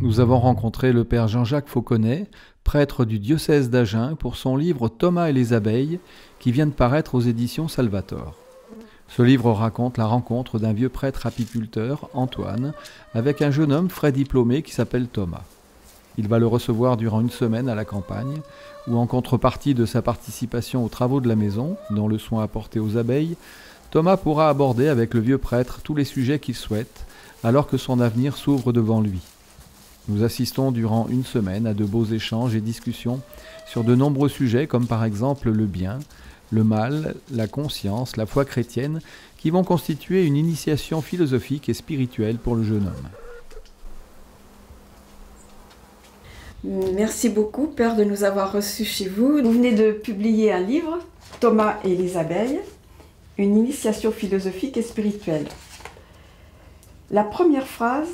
Nous avons rencontré le père Jean-Jacques Fauconnet, prêtre du diocèse d'Agen, pour son livre Thomas et les abeilles, qui vient de paraître aux éditions Salvator. Ce livre raconte la rencontre d'un vieux prêtre apiculteur, Antoine, avec un jeune homme frais diplômé qui s'appelle Thomas. Il va le recevoir durant une semaine à la campagne, où en contrepartie de sa participation aux travaux de la maison, dont le soin apporté aux abeilles, Thomas pourra aborder avec le vieux prêtre tous les sujets qu'il souhaite, alors que son avenir s'ouvre devant lui. Nous assistons durant une semaine à de beaux échanges et discussions sur de nombreux sujets comme par exemple le bien, le mal, la conscience, la foi chrétienne, qui vont constituer une initiation philosophique et spirituelle pour le jeune homme. Merci beaucoup, Père, de nous avoir reçus chez vous. Vous venez de publier un livre, Thomas et les abeilles, une initiation philosophique et spirituelle. La première phrase: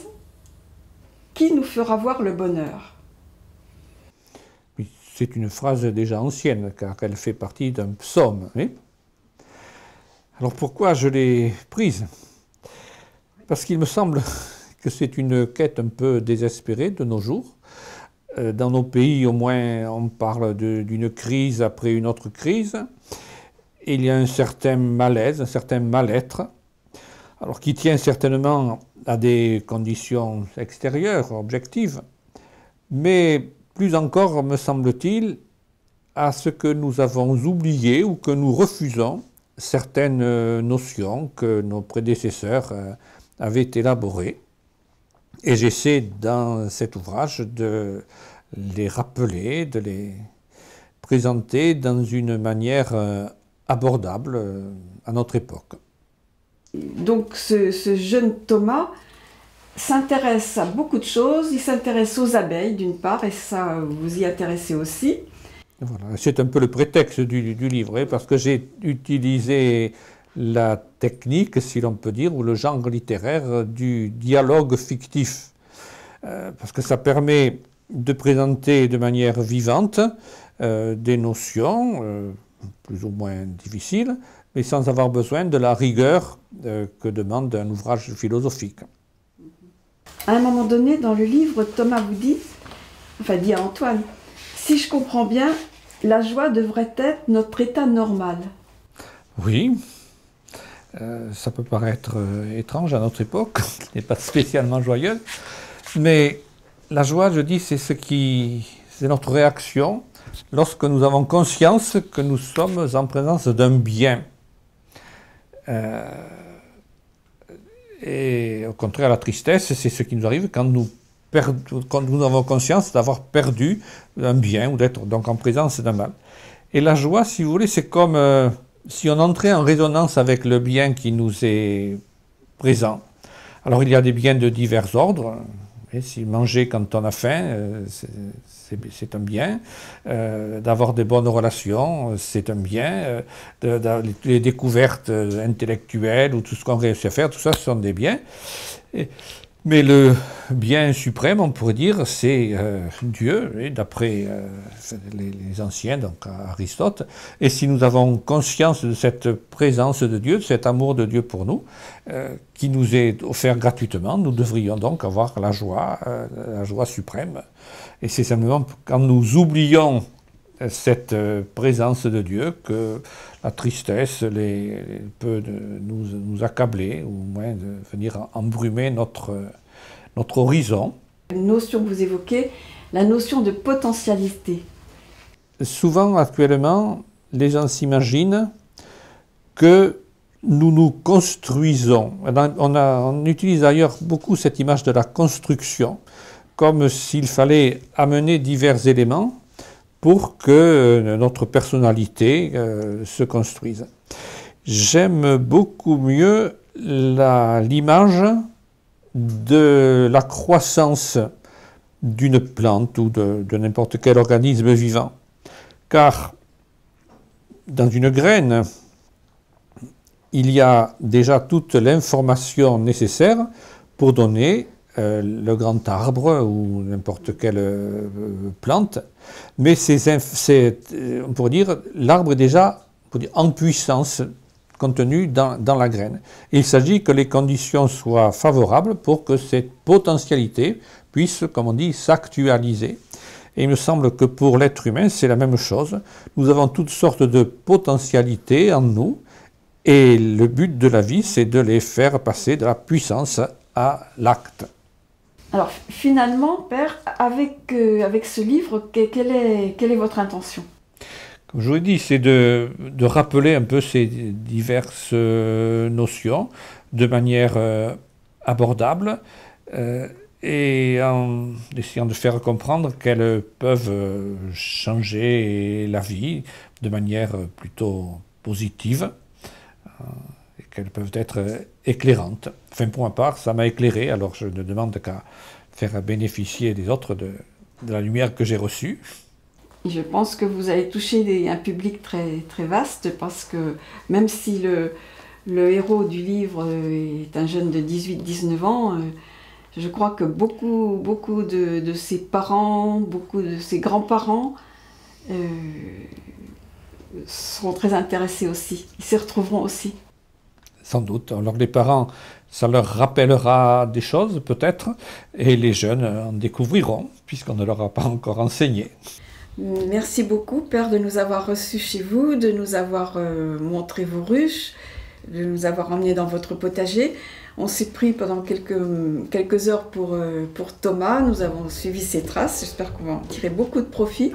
qui nous fera voir le bonheur? C'est une phrase déjà ancienne, car elle fait partie d'un psaume. Oui. Alors pourquoi je l'ai prise? Parce qu'il me semble que c'est une quête un peu désespérée de nos jours. Dans nos pays, au moins, on parle d'une crise après une autre crise. Il y a un certain malaise, un certain mal-être, alors qui tient certainement à des conditions extérieures, objectives, mais plus encore, me semble-t-il, à ce que nous avons oublié ou que nous refusons certaines notions que nos prédécesseurs avaient élaborées. Et j'essaie dans cet ouvrage de les rappeler, de les présenter dans une manière abordable à notre époque. Donc ce jeune Thomas s'intéresse à beaucoup de choses. Il s'intéresse aux abeilles d'une part, et ça vous y intéressez aussi. Voilà. C'est un peu le prétexte du livre, parce que j'ai utilisé la technique, si l'on peut dire, ou le genre littéraire du dialogue fictif. Parce que ça permet de présenter de manière vivante des notions plus ou moins difficiles, mais sans avoir besoin de la rigueur que demande un ouvrage philosophique. À un moment donné, dans le livre, Thomas vous dit à Antoine, si je comprends bien, la joie devrait être notre état normal. Oui, ça peut paraître étrange à notre époque, qui n'est pas spécialement joyeuse, mais la joie, je dis, c'est notre réaction lorsque nous avons conscience que nous sommes en présence d'un bien. Et au contraire, la tristesse, c'est ce qui nous arrive quand nous avons conscience d'avoir perdu un bien ou d'être donc en présence d'un mal. Et la joie, si vous voulez, c'est comme si on entrait en résonance avec le bien qui nous est présent. Alors il y a des biens de divers ordres. Et si manger quand on a faim, c'est un bien. D'avoir des bonnes relations, c'est un bien. Les découvertes intellectuelles ou tout ce qu'on réussit à faire, tout ça, ce sont des biens. Mais le bien suprême, on pourrait dire, c'est Dieu, d'après les anciens, donc Aristote. Et si nous avons conscience de cette présence de Dieu, de cet amour de Dieu pour nous, qui nous est offert gratuitement, nous devrions donc avoir la joie suprême. Et c'est simplement quand nous oublions cette présence de Dieu que la tristesse peut nous accabler, ou au moins de venir embrumer notre horizon. Une notion que vous évoquez, la notion de potentialité. Souvent, actuellement, les gens s'imaginent que nous nous construisons. On utilise d'ailleurs beaucoup cette image de la construction, comme s'il fallait amener divers éléments pour que notre personnalité se construise. J'aime beaucoup mieux l'image de la croissance d'une plante ou de n'importe quel organisme vivant. Car dans une graine, il y a déjà toute l'information nécessaire pour donner le grand arbre ou n'importe quelle plante, mais on pourrait dire l'arbre est déjà en puissance contenu dans la graine. Et il s'agit que les conditions soient favorables pour que cette potentialité puisse, comme on dit, s'actualiser. Et il me semble que pour l'être humain, c'est la même chose. Nous avons toutes sortes de potentialités en nous, et le but de la vie, c'est de les faire passer de la puissance à l'acte. Alors finalement, Père, avec ce livre, quelle est votre intention? Comme je vous l'ai dit, c'est de rappeler un peu ces diverses notions de manière abordable et en essayant de faire comprendre qu'elles peuvent changer la vie de manière plutôt positive et qu'elles peuvent être éclairantes. Enfin, pour ma part, ça m'a éclairé, alors je ne demande qu'à faire bénéficier les autres de la lumière que j'ai reçue. Je pense que vous allez toucher un public très, très vaste, parce que même si le héros du livre est un jeune de 18-19 ans, je crois que beaucoup de ses parents, beaucoup de ses grands-parents seront très intéressés aussi. Ils s'y retrouveront aussi. Sans doute. Alors les parents, ça leur rappellera des choses peut-être, et les jeunes en découvriront, puisqu'on ne leur a pas encore enseigné. Merci beaucoup, Père, de nous avoir reçus chez vous, de nous avoir montré vos ruches, de nous avoir emmenés dans votre potager. On s'est pris pendant quelques heures pour Thomas. Nous avons suivi ses traces. J'espère qu'on va en tirer beaucoup de profit.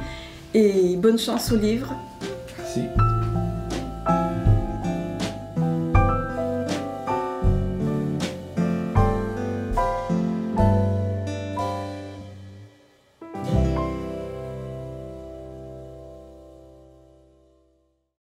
Et bonne chance au livre. Merci.